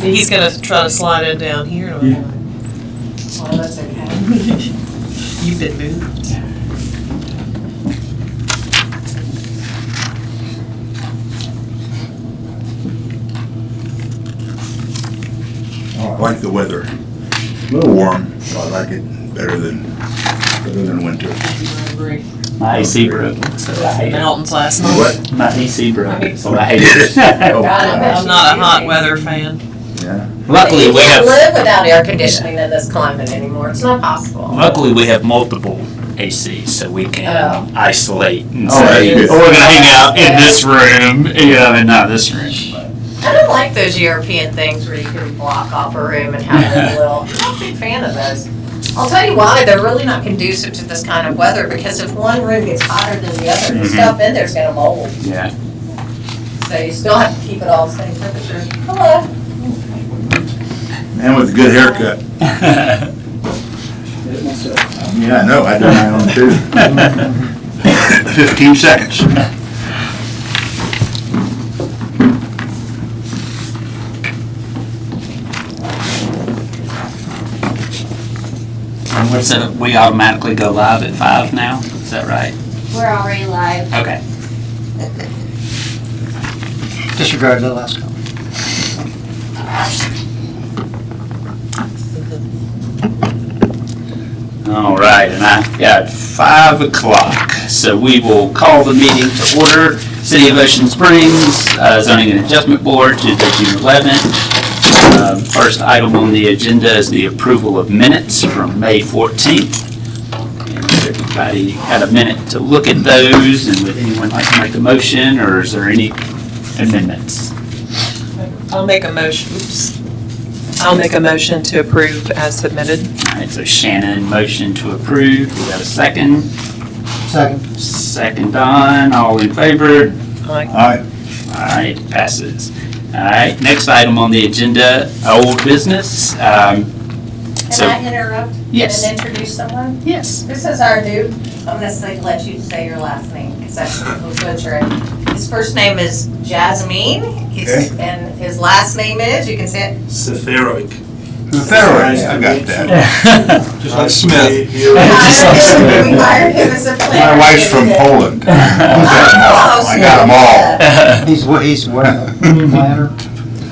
He's gonna try to slide it down here. Yeah. Well, that's okay. You've been moved. I like the weather. A little warm, so I like it better than winter. I agree. My AC broke, so I hate it. Mountains last night. What? My AC broke, so I hate it. I'm not a hot weather fan. Yeah. Luckily, You we can't have, live without air conditioning in this climate anymore. It's not possible. luckily, we have multiple ACs, so we can isolate and Oh, that's say, good. we're gonna hang out in this room, and not this room. I don't like those European things where you can block off a room and have a little, I'm not a big fan of those. I'll tell you why, they're really not conducive to this kind of weather, because if one room gets hotter than the other, the stuff in there's gonna mold. Yeah. So you still have to keep it all the same temperature. Hello. Man with a good haircut. Yeah, I know, I done my own too. 15 seconds. So we automatically go live at 5 now, is that right? We're already live. Okay. Disregard the last comment. All right, and I've got 5 o'clock, so we will call the meeting to order. City of Ocean Springs Zoning and Adjustment Board, Tuesday, June 11th. First item on the agenda is the approval of minutes from May 14th. And has everybody had a minute to look at those, and would anyone like to make a motion, or is there any amendments? I'll make a motion, I'll make a motion to approve as submitted. All right, so Shannon, motion to approve. We got a second. Second. Second, Don. All in favor? Aye. Aye. All right, passes. All right, next item on the agenda, old business. Can So- I interrupt? Yes. And introduce someone? Yes. This is our new, I'm gonna let you say your last name, because that's the butcher. His first name is Jasmine, and his last name is, you can say it. Seferovic. Thoroughly, I got that. Just like Smith. We hired him as a planner. My wife's from Poland. I got them all. He's what, planner,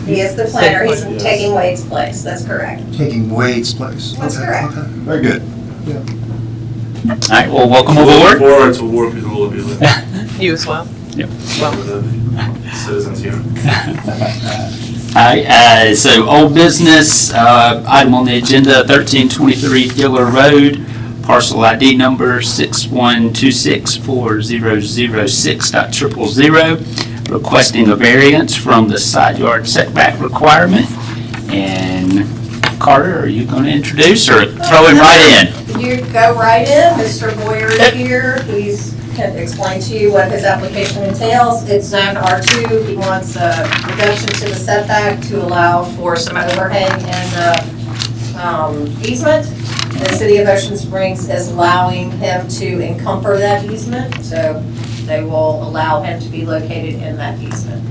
He is the planner, he's taking Wade's place, that's correct. taking Wade's place. That's Okay, correct. okay. Very good. All right, well, welcome Looking aboard. forward to work with all of you, with You as well? Yep. Well, the citizens here. All right, so old business, item on the agenda, 1323 Giller Road, parcel ID number 61264006.000, requesting a variance from the side yard setback requirement. And Carter, are you going to introduce or throw him right in? You go right in, Mr. Boyer is here, he's can explain to you what his application entails. It's zone R2, he wants a reduction to the setback to allow for some overhang in the easement. The city of Ocean Springs is allowing him to encumber that easement, so they will allow him to be located in that easement.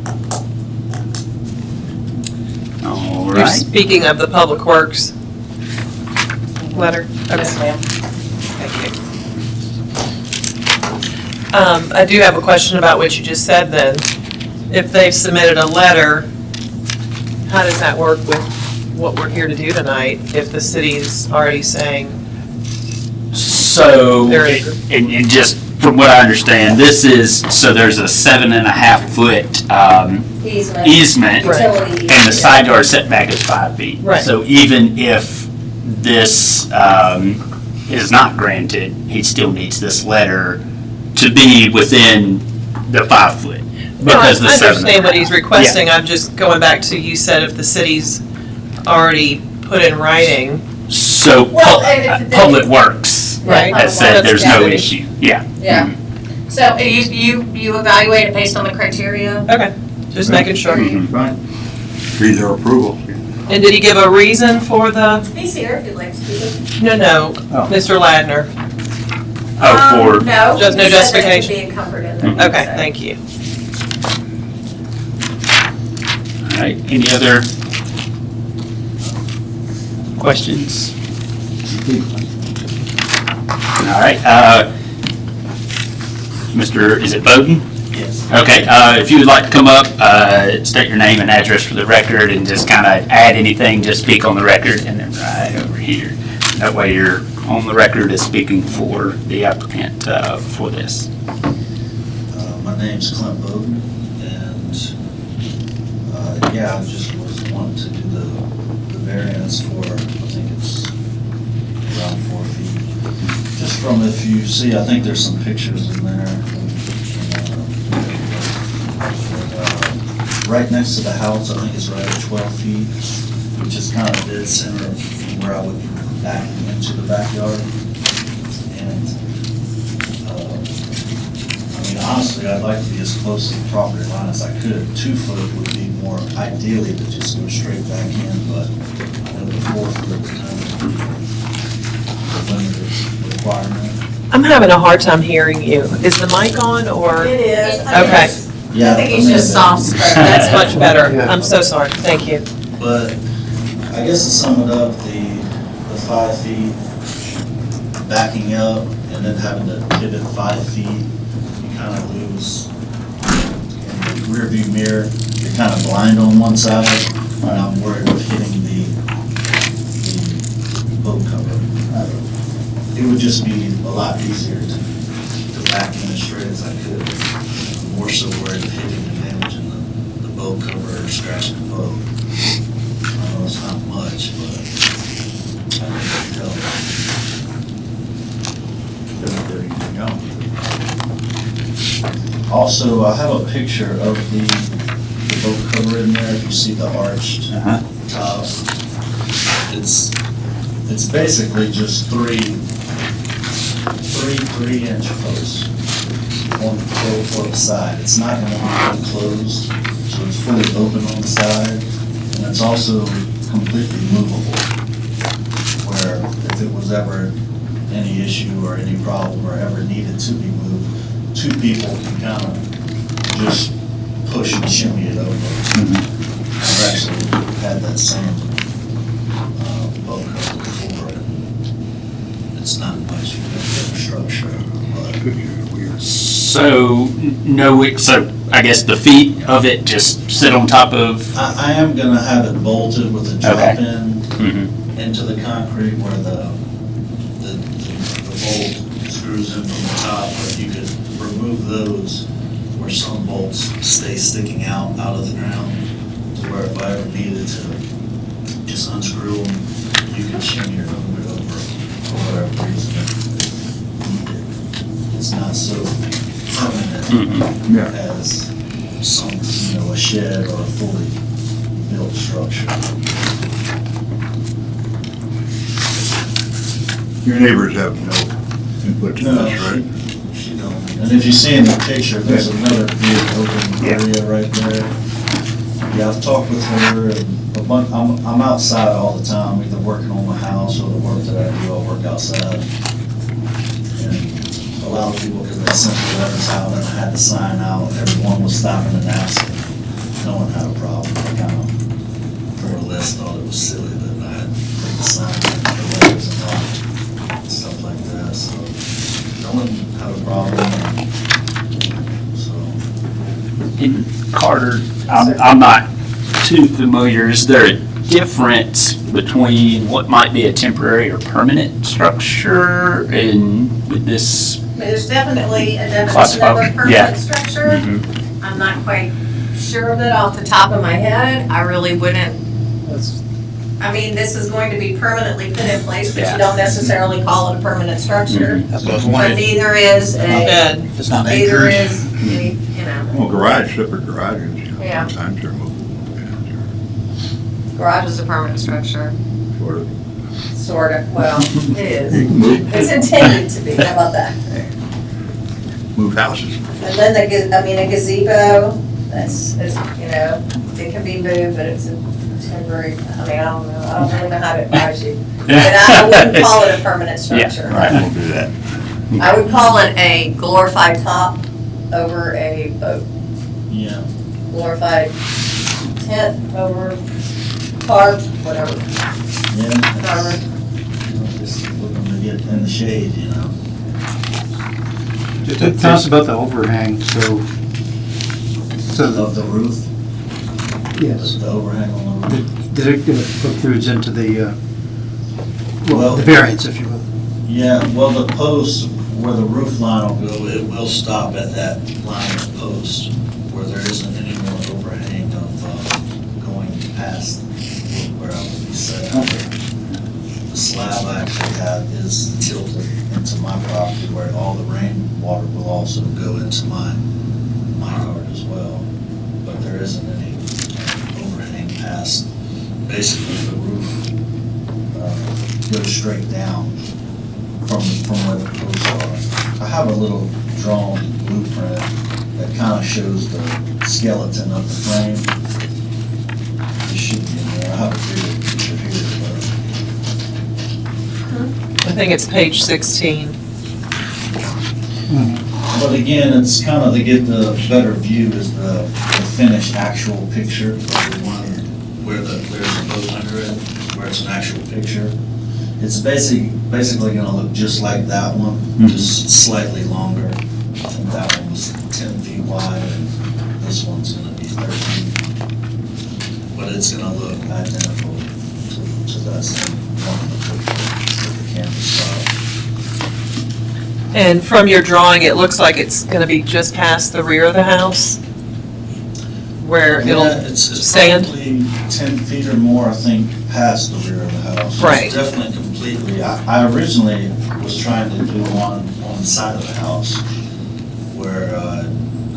All you're right. speaking of the Public Works letter? Yes, Okay, ma'am. thank you. I do have a question about what you just said then. If they've submitted a letter, how does that work with what we're here to do tonight? If the city's already saying, So, There is. and just from what I understand, this is, so there's a 7.5-foot Easement. easement, Utility and the easement. side yard setback is 5 feet. Right. So even if this is not granted, he still needs this letter to be within the 5 foot. Because the I 7.5. understand what he's requesting, I'm just going back to, you said if the city's already put in writing, So, Well, and if they- Public Works Right. has said That's there's no gotta be- issue, yeah. Yeah. So you evaluate it based on the criteria? okay, just making sure. Mhm. Right. Read their approval. And did he give a reason for the, He's here if you'd like to speak. no, Oh. Mr. Ladner? Oh, for, No. Just no he said that it justification? could be encumbered in there. Okay, thank you. all right, any other Questions? All right, Mr., is it Bowden? Yes. Okay, if you would like to come up, state your name and address for the record and just kind of add anything, just speak on the record and then right over here. That way you're on the record as speaking for the applicant for this. My name's Clint Bowden, and, yeah, I just was wanting to do the variance for, I think it's around 4 feet. Just from, if you see, I think there's some pictures in there. Right next to the house, I think it's right at 12 feet, which is kind of dead center of where I would back into the backyard. And, I mean, honestly, I'd like to be as close to the property line as I could. 2 foot would be more ideally to just go straight back in, but I know the 4 foot is kind of a limited requirement. I'm having a hard time hearing you. Is the mic on or? It is. Okay. Yeah, I think he's just soft spoken. That's much better. I'm so sorry. Thank you. But I guess to sum it up, the 5 feet backing up and then having to pivot 5 feet, you kind of lose in the rear view mirror. You're kind of blind on one side, and I'm worried of hitting the boat cover. It would just be a lot easier to back in as straight as I could. I'm more so worried of hitting and damaging the boat cover or scratching the boat. I know it's not much, but I think it'll help. Doesn't do anything else. Also, I have a picture of the boat cover in there, if you see the arched top. It's basically just three 3-inch posts on the side. It's not going to be enclosed, so it's fully open on the side, and it's also completely movable, where if it was ever any issue or any problem or ever needed to be moved, 2 people can kind of just push and shimmy it over. I've actually had that same boat cover before, and it's not much of a structure, but So, so I guess the feet of it just sit on top of? I am gonna have it bolted with a drop-in Mhm. into the concrete where the bolt screws in from the top, but you could remove those where some bolts stay sticking out of the ground, to where if I ever needed to just unscrew them, you could shimmy or move it over for whatever reason if needed. It's not so permanent Yeah. as some, a shed or a fully built structure. Your neighbors have no input to No, this, right? she don't. And if you see in the picture, there's another big open area right there. Yeah, I've talked with her, and I'm outside all the time, either working on my house or the work that I do, I work outside. And a lot of people, because they sent the letters out and I had to sign out, everyone was stopping and asking. No one had a problem. I kind of more or less thought it was silly that I had to take the sign and the letters and all, stuff like that, so no one had a problem. So, And Carter, I'm not too familiar, is there a difference between what might be a temporary or permanent structure and with this? I mean, there's definitely a definition of a Classified, yeah. permanent structure. Mhm. I'm not quite sure of it off the top of my head. I really wouldn't, I mean, this is going to be permanently put in place, but Yeah. you don't necessarily call it a permanent structure. That's what I was But wondering. neither is a, Bed. If it's not neither anchored. is, any, you know, Well, garage, separate garages, Yeah. sometimes they're movable. garage is a permanent structure, Sort of. sort of, well, it You is. can move, It's intended to be, how about that? move houses. And then a gazebo, that's, it can be moved, but it's a temporary, I mean, I don't really know how to advise you. But I wouldn't call it a permanent structure. Right, we'll do that. I would call it a glorified top over a boat, yeah, glorified tent over tarp, whatever. Yeah. Whatever. Just looking to get in the shade, you know. Just tell us about the overhang, so, Of the roof, yes, the overhang on the roof. did it protrudes into the, Well- the variance, if you will? Yeah, well, the post where the roof line will go, it will stop at that line of post where there isn't any more overhang of going past where I will be set. The slab I actually have is tilted into my property where all the rainwater will also go into my yard as well. But there isn't any overhang past, basically the roof goes straight down from where the posts are. I have a little drawn blueprint that kind of shows the skeleton of the frame. It should be in there. I have a bigger picture here, I think it's page 16. but again, it's kind of to get the better view is the finished actual picture of the one where there's a boat under it, where it's an actual picture. It's basically gonna look just like that one, just slightly longer. I think that one was 10 feet wide, and this one's gonna be 13. But it's gonna look identical to that same one in the picture with the camera style. And from your drawing, it looks like it's going to be just past the rear of the house, where Yeah, it'll it's stand? probably 10 feet or more, I think, past the rear of the house. Right. It's definitely completely, I originally was trying to do one on the side of the house where I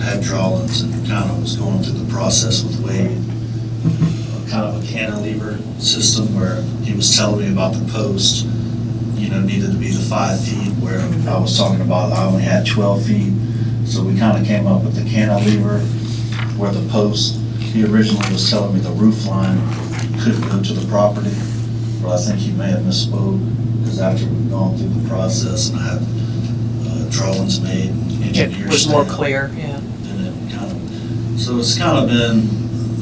had drawings and kind of was going through the process with Wade. Kind of a cantilever system where he was telling me about the post, needed to be the 5 feet where I was talking about I only had 12 feet. So we kind of came up with the cantilever where the post, he originally was telling me the roof line could go to the property, but I think he may have misspoke, because after we've gone through the process and I had drawings made, engineers. It was more stamp, clear, yeah. and it kind of, so it's kind of been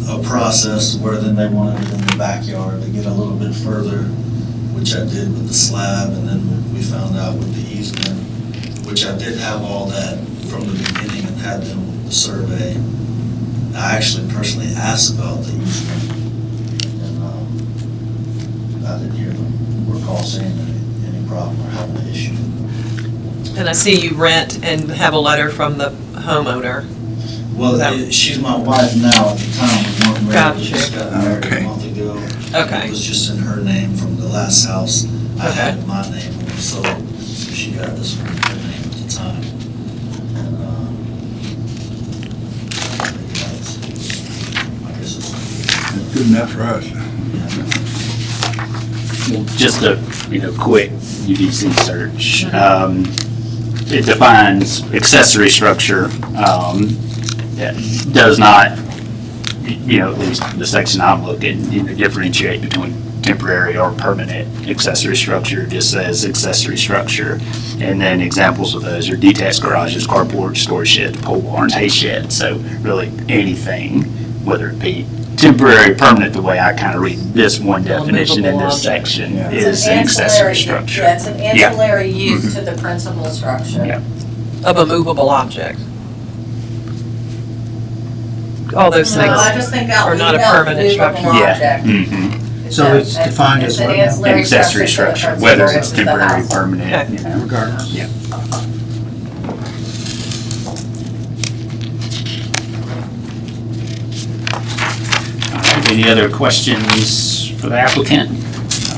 a process where then they wanted it in the backyard to get a little bit further, which I did with the slab, and then we found out with the easement, which I did have all that from the beginning and had them the survey. I actually personally asked about the easement, and I didn't hear them recall saying any problem or having an issue. And I see you rent and have a letter from the homeowner. Well, That- she's my wife now. At the time, we weren't married. Gotcha. We just got married Okay. a month ago. Okay. It was just in her name from the last house. I Okay. had my name when we sold, so she got this one in her name at the time. And, I guess it's, That's good enough for us. Just a, quick UDC search. It defines accessory structure. It does not, at least the section I'm looking, differentiate between temporary or permanent accessory structure. It just says accessory structure. And then examples of those are detached garages, carports, storage sheds, pole barns, hay sheds. So really anything, whether it be temporary, permanent, the way I kind of read this one definition in this section is an accessory structure. Yeah, it's an ancillary use to the principal structure. Yeah. Of a movable object. All those No, I things. just think Are not a permanent structure. Yeah. Mhm. So it's defined as an what now? ancillary An accessory to the structure, principal, whether which it's is the temporary, house. permanent, Regardless. Yeah. All right, any other questions for the applicant? I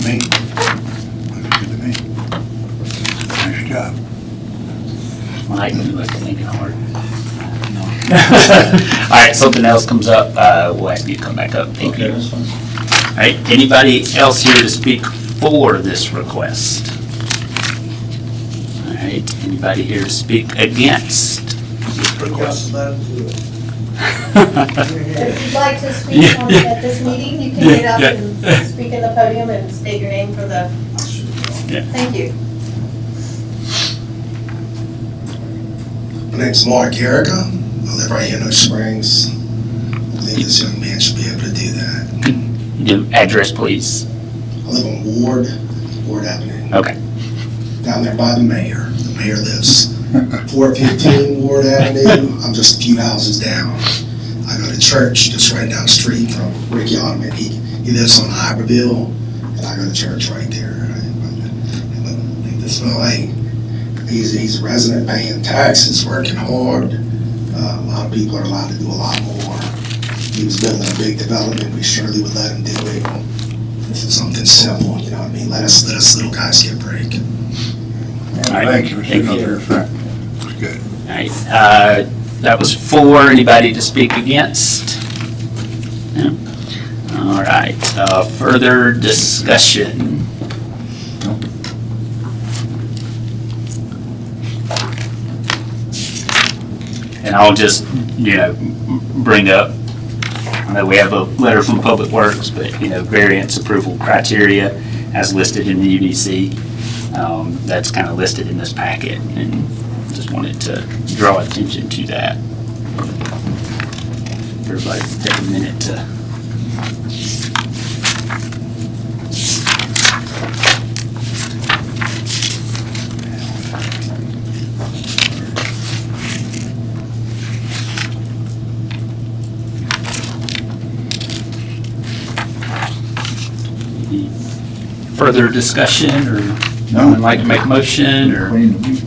mean, looks good to me. Nice job. Mike, you like thinking hard. All right, something else comes up, we'll ask you to come back up. Thank okay, you. that's fine. All right, anybody else here to speak for this request? All right, anybody here to speak against this request? If you'd like to speak on it at this meeting, you can get up Yeah. and speak in the podium and state your name for the, Yeah. thank you. My name's Mark Yerrica. I live right here in Oak Springs. I think this young man should be able to do that. Your address, please. I live on Ward Avenue, Okay. down there by the mayor. The mayor lives 415 Ward Avenue. I'm just a few houses down. I go to church just right down the street from Ricky Ottoman. He lives on Iberville, and I go to church right there. This boy, he's a resident paying taxes, working hard. A lot of people are allowed to do a lot more. He was building a big development, we surely would let him do it. This is something simple, you know what I mean? Let us little guys get a break. All right. Thank you, Mr. Thank you. Miller. That's good. All right, that was for. Anybody to speak against? No? All right, further discussion. And I'll just, bring up, I know we have a letter from Public Works, but, variance approval criteria as listed in the UDC. That's kind of listed in this packet, and just wanted to draw attention to that. Everybody take a minute to. Any further discussion, or no one like to make a motion, or? Clean the meat.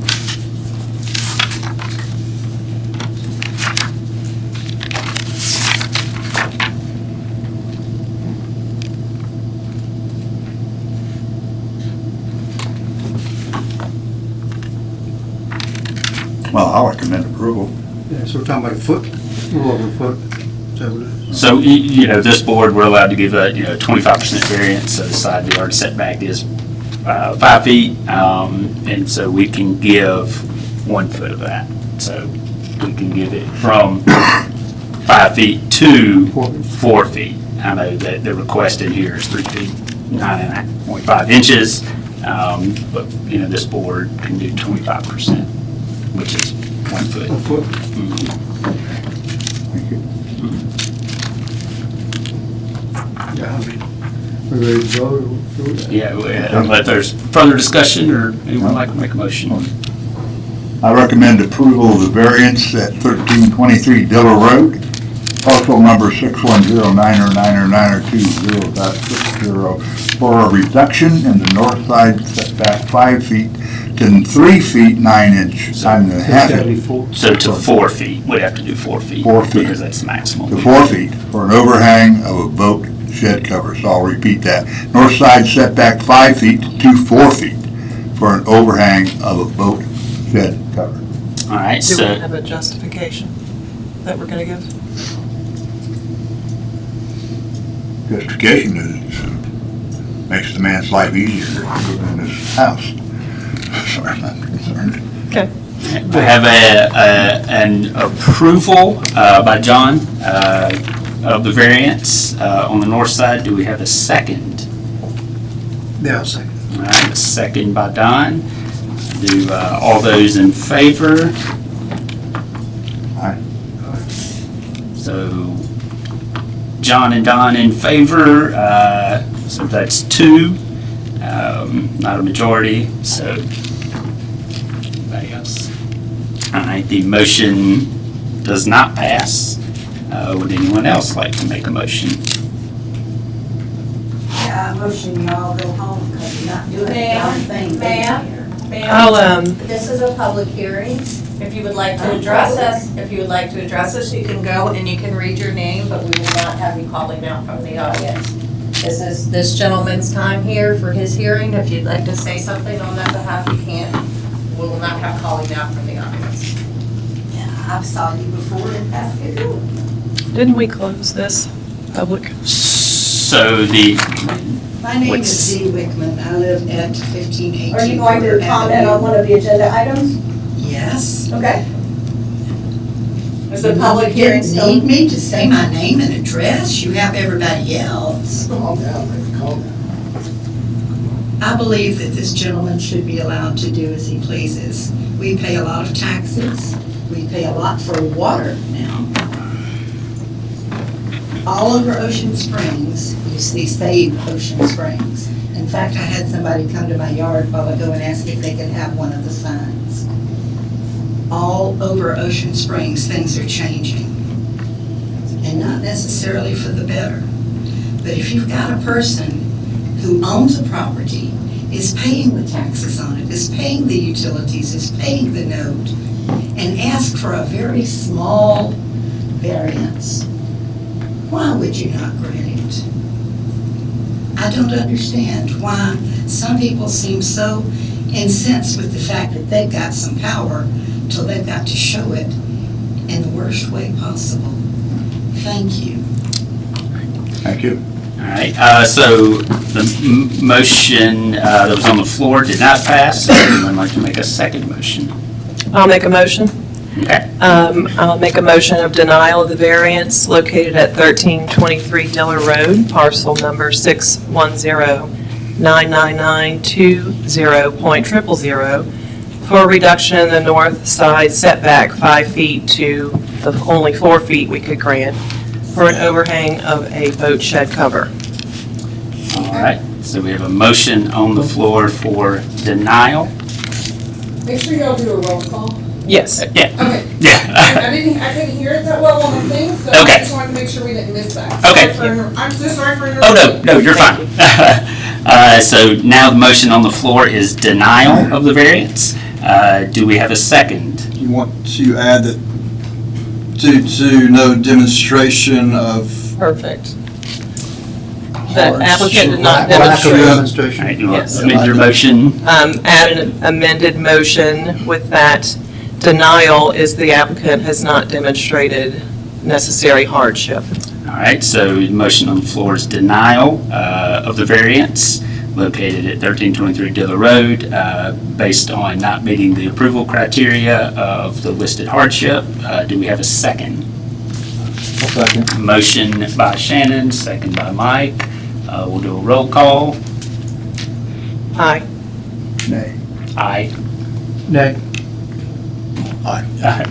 Well, I'll recommend approval. Yeah, so we're talking about a foot, a little over a foot. Is that what it is? So, this board, we're allowed to give a, 25% variance, so the side yard setback is 5 feet, and so we can give 1 foot of that. So we can give it from 5 feet to 4 feet. I know that the request in here is 3 feet, 9.5 inches, but, this board can do 25%, which is 1 foot. 1 foot. Mhm. Thank you. Yeah, we're ready to go. Yeah, unless there's further discussion, or anyone like to make a motion? I recommend approval of the variance at 1323 Diller Road, parcel number 610909020.60, for a reduction in the north side setback 5 feet to 3 feet 9 inches. I'm gonna It's have gotta be it full. So to 4 feet, we'd have to do 4 feet. 4 feet. Because that's maximum. to 4 feet for an overhang of a boat shed cover. So I'll repeat that. North side setback 5 feet to 4 feet for an overhang of a boat shed cover. All right, Do we so, have a justification that we're gonna give? Justification is makes the man's life easier living in his house. As far as I'm concerned. Okay. we have an approval by John of the variance on the north side. Do we have a second? Yeah, I'll second. All right, a second by Don. Do all those in favor? Aye. So John and Don in favor, so that's 2, not a majority, so anybody else? All right, the motion does not pass. Would anyone else like to make a motion? Yeah, I motion y'all go home because you're not doing a darn thing. Ma'am? here. I'll, This is a public hearing. If you would like to address us, you can go and you can read your name, but we will not have you calling out from the audience. This is this gentleman's time here for his hearing. If you'd like to say something on that behalf, you can. We will not have calling out from the audience. Yeah, I've saw you before in Pascagoula. didn't we close this public? So the, My name What's- is Dee Wickman. I live at 1518. Are you going to Porter comment on Avenue. one of the agenda items? Yes. Okay. Is the public hearing You still? didn't need me to say my name and address. You have everybody else. Calm down, baby, calm down. I believe that this gentleman should be allowed to do as he pleases. We pay a lot of taxes. We pay a lot for water now. all over Ocean Springs, you see Save Ocean Springs. In fact, I had somebody come to my yard a while ago and ask if they could have one of the signs. All over Ocean Springs, things are changing. And not necessarily for the better. But if you've got a person who owns a property, is paying the taxes on it, is paying the utilities, is paying the note, and ask for a very small variance, why would you not grant it? I don't understand why some people seem so incensed with the fact that they've got some power till they've got to show it in the worst way possible. Thank you. Thank you. All right, so the motion that was on the floor did not pass. Would anyone like to make a second motion? I'll make a motion. Okay. I'll make a motion of denial of the variance located at 1323 Diller Road, parcel number 610-99920.000, for a reduction in the north side setback 5 feet to the only 4 feet we could grant for an overhang of a boat shed cover. All right, so we have a motion on the floor for denial. Make sure y'all do a roll call. Yes. Yeah. Okay. Yeah. I couldn't hear it that well on the thing, so Okay. I just wanted to make sure we didn't miss that. Okay. I'm so sorry for Oh, interrupting. no, you're fine. So now the motion on the floor is denial of the variance. Do we have a second? You want to add that due to no demonstration of Perfect. The applicant did not Lack of demonstrate. All demonstration. right, you want Yes. to amend your motion? Add an amended motion with that denial is the applicant has not demonstrated necessary hardship. All right, so the motion on the floor is denial of the variance located at 1323 Diller Road based on not meeting the approval criteria of the listed hardship. Do we have a second? Second. Motion by Shannon, second by Mike. We'll do a roll call. Aye. Nay. Aye. Nay. All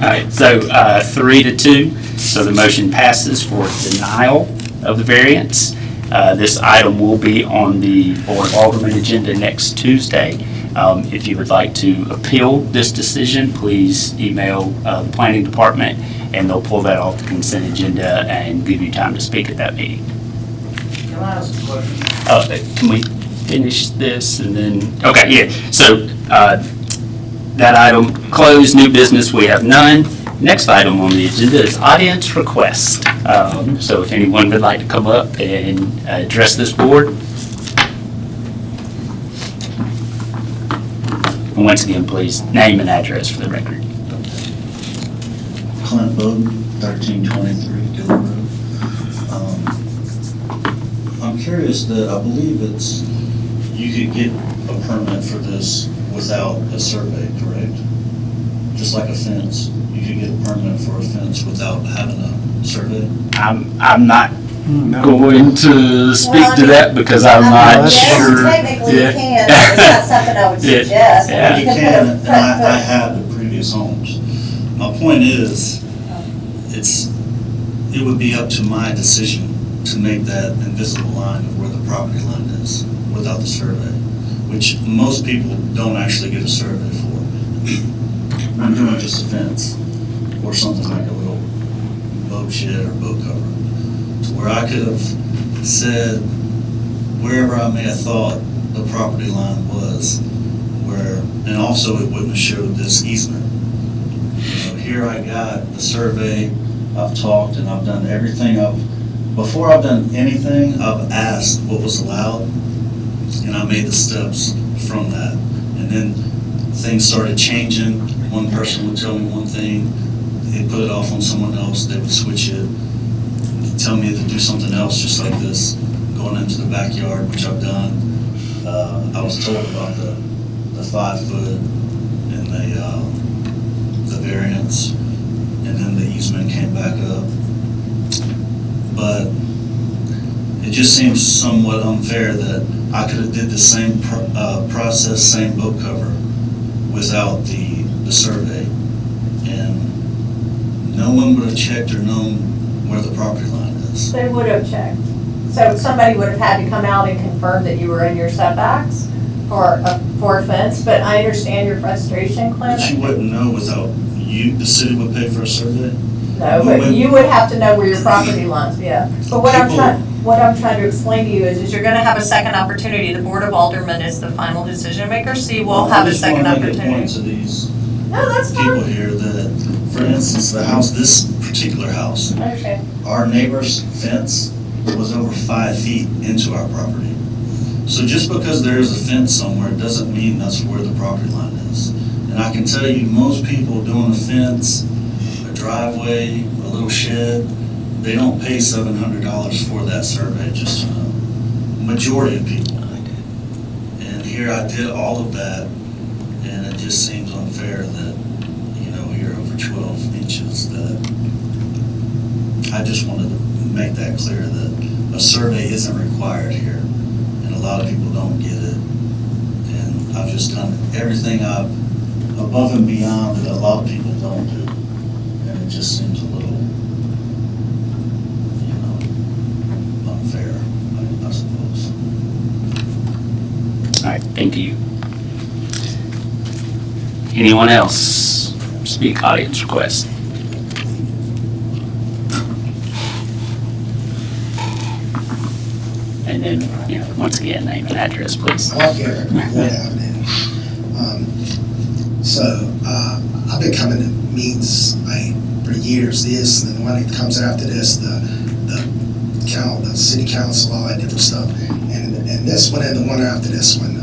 right, so 3-2, so the motion passes for denial of the variance. This item will be on the Board of Aldermen agenda next Tuesday. If you would like to appeal this decision, please email the planning department, and they'll pull that off the consent agenda and give you time to speak at that meeting. Can I ask a question? Can we finish this and then, okay, yeah, so that item closed, new business, we have none. Next item on the agenda is audience request. So if anyone would like to come up and address this board. And once again, please, name and address for the record. Clint Bowden, 1323 Diller Road. I'm curious that I believe you could get a permit for this without a survey, correct? Just like a fence, you could get a permit for a fence without having a survey? I'm not going to speak to that because I'm not sure. Technically you Yeah. can, but it's not something I would Yeah. suggest. Yeah. You can can, put a and I have the previous homes. My point is, it would be up to my decision to make that invisible line of where the property line is without the survey, which most people don't actually get a survey for. I'm doing just a fence or something like a little boat shed or boat cover, to where I could have said wherever I may have thought the property line was, and also it wouldn't have showed this easement. Here I got the survey, I've talked and I've done everything before I've done anything, I've asked what was allowed, and I made the steps from that. And then things started changing. One person would tell me one thing, they'd put it off on someone else, they would switch it, tell me to do something else just like this, going into the backyard, which I've done. I was told about the 5 foot and the variance, and then the easement came back up. But it just seems somewhat unfair that I could have did the same process, same boat cover without the survey, and no one would have checked or known where the property line is. is. They would have checked. So somebody would have had to come out and confirm that you were in your setbacks for a fence, but I understand your frustration, Clint. But you wouldn't know without, the city would pay for a survey? No, but you would have to know where your property lines, yeah. But what I'm trying to explain to you is you're gonna have a second opportunity. The Board of Aldermen is the final decision maker, so you will have a second I just want to make a point to opportunity. these No, that's people fine. here that, for instance, the house, this particular house, I understand. our neighbor's fence was over 5 feet into our property. So just because there is a fence somewhere, doesn't mean that's where the property line is. And I can tell you, most people doing a fence, a driveway, a little shed, they don't pay $700 for that survey, just, majority of people. And here I did all of that, and it just seems unfair that, here over 12 inches, that I just wanted to make that clear that a survey isn't required here, and a lot of people don't get it. And I've just done everything above and beyond that a lot of people don't do, and it just seems a little, unfair, I suppose. All right, thank you. Anyone else speak audience request? And then, once again, name and address, please. Mark Garrett, Wood Avenue. I've been coming to meetings for years, this, and then the one that comes after this, the city council, all that different stuff. And this one and the one after this one,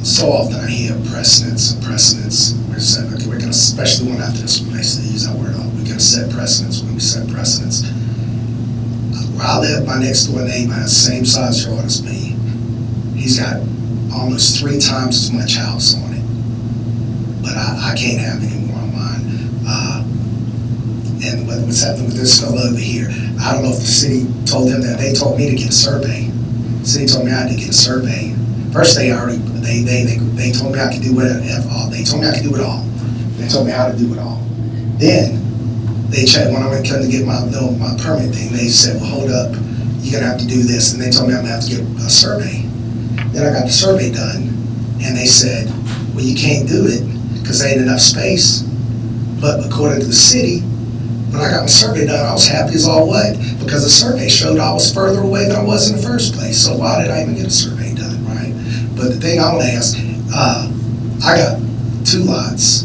so often I hear precedents. We're saying, okay, we're gonna, especially the one after this one, they use that word, we're gonna set precedents, when we set precedents. Where I live, my next door neighbor has the same size yard as me. He's got almost 3 times as much house on it. But I can't have any more on mine. And what's happening with this fellow over here, I don't know if the city told them that. They told me to get a survey. The city told me I had to get a survey. First, they told me I could do whatever. They told me I could do it all. They told me how to do it all. Then they checked when I went to get my permit thing. They said, "Well, hold up, you're gonna have to do this." And they told me I'm gonna have to get a survey. Then I got the survey done, and they said, "Well, you can't do it because there ain't enough space." But according to the city, when I got my survey done, I was happy as all what, because the survey showed I was further away than I was in the first place. So why did I even get a survey done, right? But the thing I want to ask, I got 2 lots.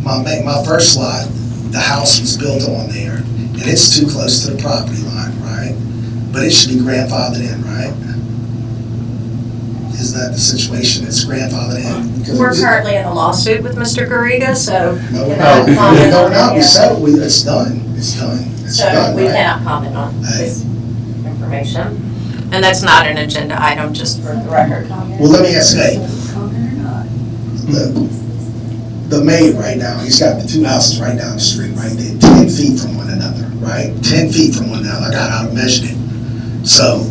My first lot, the house was built on there, and it's too close to the property line, right? But it should be grandfathered in, right? Isn't that the situation? It's grandfathered in? Because We're currently in a lawsuit with Mr. Garriga, so No, we cannot comment on no, it we yet. settled, it's done, it's done, So we right? cannot comment on Hey. this information. And that's not an agenda item, just for the record. Well, let me ask you, hey, the mayor right now, he's got the 2 houses right down the street, right? They're 10 feet from one another, right? 10 feet from one another, I got out and measured it. So,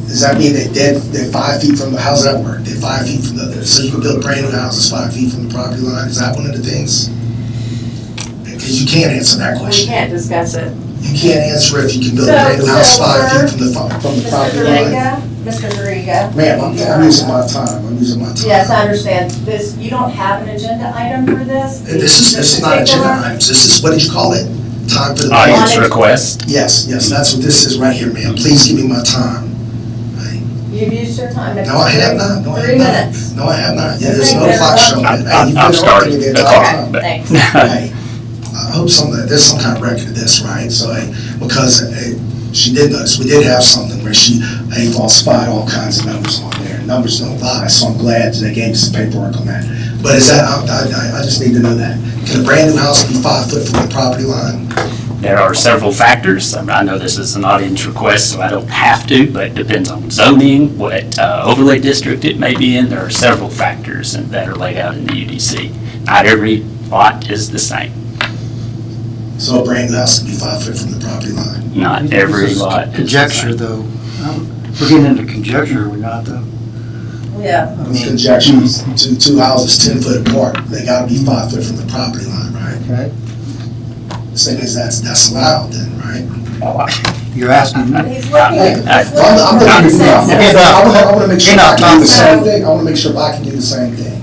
does that mean they're 5 feet from the, how's that work? They're 5 feet from so you can build a brand new house that's 5 feet from the property line? Is that one of the things? Because you can't answer that We question. can't discuss it. You can't answer if you can build a brand new house 5 feet from the property line. Mr. Garriga? Ma'am, I'm using my time, Yes, I understand. You don't have an agenda item for this? This is not agenda items, this is, what did you call it? Time for the. Audience request. Yes, that's what this is right here, ma'am. Please give me my time. You've used your time. No, I have not. No, I have 3 not. minutes. No, I have not. Yeah, You there's think no they're clock up? showing. I'm starting the clock. Okay, thanks. Hey, I hope there's some kind of record of this, right? So, because she did notice, we did have something where she falsified all kinds of numbers on there. Numbers don't lie, so I'm glad they gave us some paperwork on that. But is that, I just need to know that. Can a brand new house be 5 foot from the property line? There are several factors. I know this is an audience request, so I don't have to, but it depends on zoning, what overlay district it may be in. There are several factors that are laid out in the UDC. Not every lot is the same. So a brand new house can be 5 foot from the property line? Not every lot is the Conjecture, same. though. We're getting into conjecture, are we not, though? Yeah. It's conjectures, two houses 10 foot apart, they gotta be 5 foot from the property line, right? Okay. Saying is that's allowed then, right? You're asking, He's looking at, he's Well, I'm looking for looking, consensus. I wanna make sure You're I not can do the same talking. thing, I wanna make sure I can do the same thing.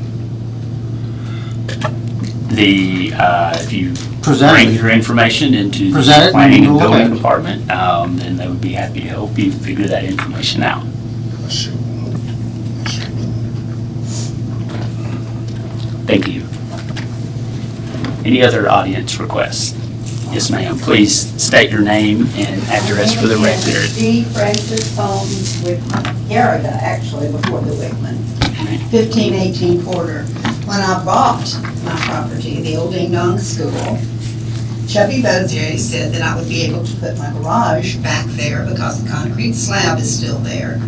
If you Present it. bring your information into Present it the planning and and we'll look building at it. department, then they would be happy to help you figure that information out. I sure will. I sure will. Thank you. Any other audience requests? Yes, ma'am. Please state your name and address for the record. D. Francis Holmes with Garriga, actually, before the Wickman. 1518 Porter. When I bought my property, the old Ding Dong School, Chubby Bozier said that I would be able to put my garage back there because the concrete slab is still there.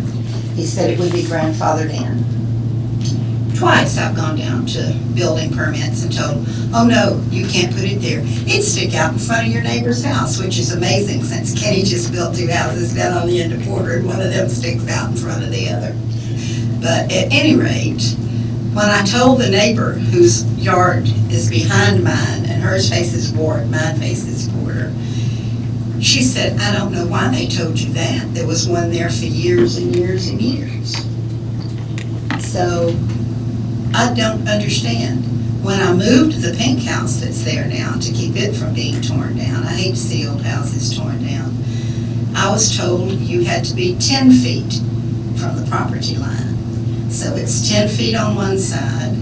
He said it would be grandfathered in. Twice I've gone down to building permits and told, oh no, you can't put it there. It'd stick out in front of your neighbor's house, which is amazing since Kenny just built 2 houses down on the end of Porter and one of them sticks out in front of the other. But at any rate, when I told the neighbor whose yard is behind mine and hers faces Ward, mine faces Porter, she said, I don't know why they told you that. There was one there for years and years and years. So I don't understand. When I moved the pink house that's there now to keep it from being torn down, I hate to see old houses torn down, I was told you had to be 10 feet from the property line. So it's 10 feet on one side,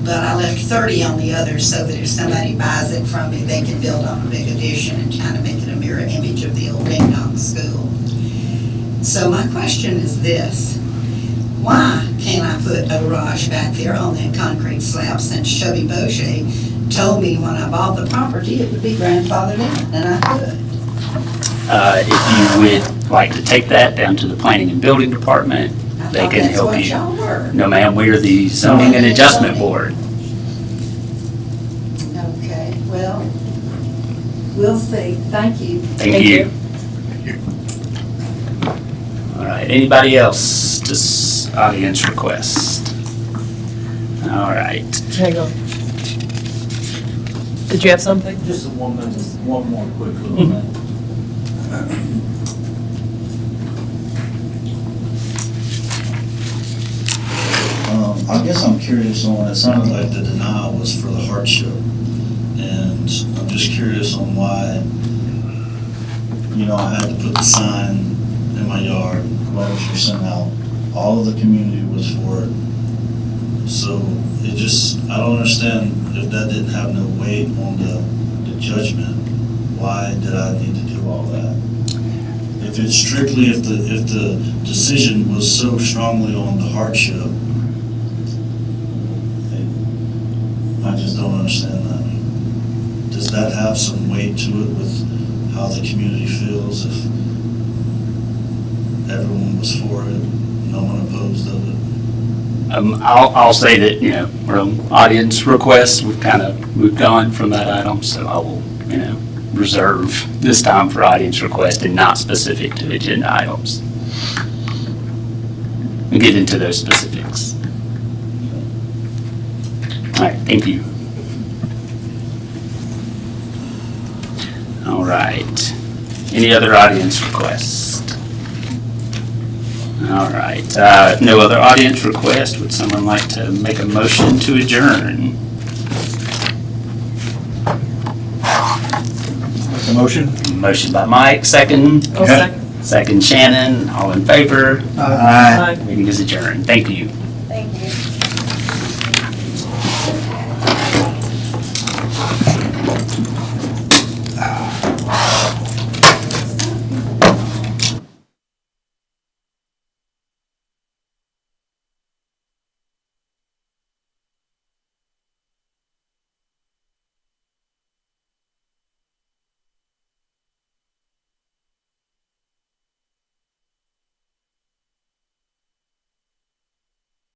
but I left 30 on the other so that if somebody buys it from me, they can build on a big addition and kind of make it a mirror image of the old Ding Dong School. So my question is this: why can't I put a garage back there on that concrete slab since Chubby Bozier told me when I bought the property it would be grandfathered in, and I could? If you would like to take that down to the planning and building department, I they thought can that's help what you. y'all were. No, ma'am, we're the zoning and adjustment board. Okay, well, we'll see. Thank you. Thank you. All right, anybody else? Just audience request. All right. Hang on. Did you have something? Just one more quick little thing. I guess I'm curious on, it sounded like the denial was for the hardship. And I'm just curious on why, I had to put the sign in my yard, letters were sent out. All of the community was for it. So I don't understand if that didn't have no weight on the judgment. Why did I need to do all that? If it's strictly, if the decision was so strongly on the hardship, I just don't understand that. Does that have some weight to it with how the community feels if everyone was for it, no one opposed of it? I'll say that, we're on audience requests. We've kind of moved on from that item, so I will, reserve this time for audience request and not specific to agenda items. We'll get into those specifics. All right, thank you. All right. Any other audience requests? All right. No other audience request. Would someone like to make a motion to adjourn? The motion? Motion by Mike, second. Oh, second. Second Shannon. All in favor? Aye. Aye. Meeting is adjourned. Thank you. Thank you.